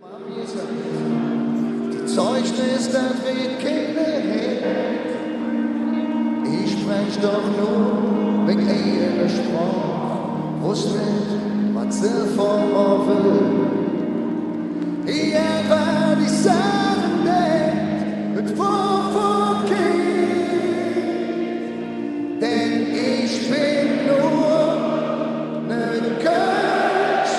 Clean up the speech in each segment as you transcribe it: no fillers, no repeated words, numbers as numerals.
Die Zeugnis, das wird keine Hände. Ich sprech doch nur wegen ihrer Sprache. Wusst nicht, was sie von mir will. Hier war die Sachen nicht mit wovon geht. Denn ich bin nur ne Kölsch.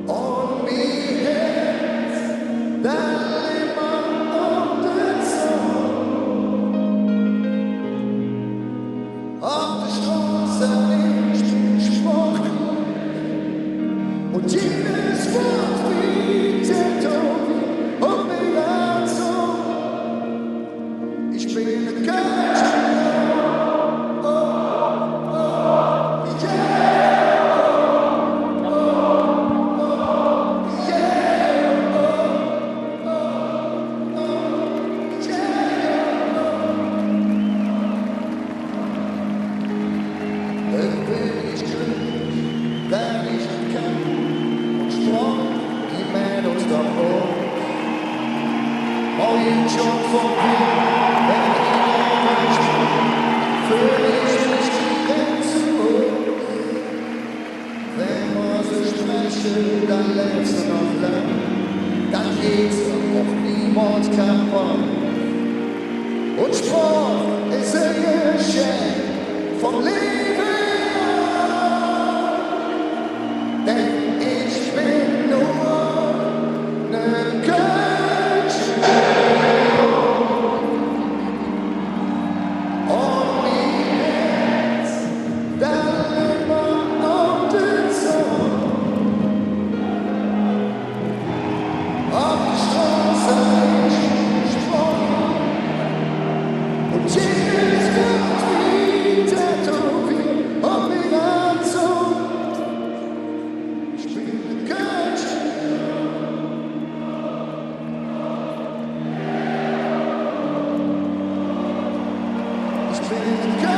Und mir Herz, dann immer um den Sohn. Auf der Straße nicht gesprochen. Und jedes Wort wie Tätowierung und mir dazu. Ich bin ein Kölsch. Oh, oh, yeah. Oh, oh, yeah. Oh, oh, yeah. Bin ich glücklich, da ich kann. Die Mädels davor. Morgen schon vorbei, wenn ich fühle ich mich direkt zurück. Wenn wir so sprechen, dann lebst du noch lang, dann geht's auch niemals kaputt. Und Sport ist ein Geschenk vom Leben. Denn ich bin nur ne Kölsch. Und mir Herz, dann immer auf den Sohn. Auf die Straße ich gesprochen. Und jedes Wort wie tätowiert auf mir anzogen. Ich bin ein Kölsch. Ich bin ein Kölsch.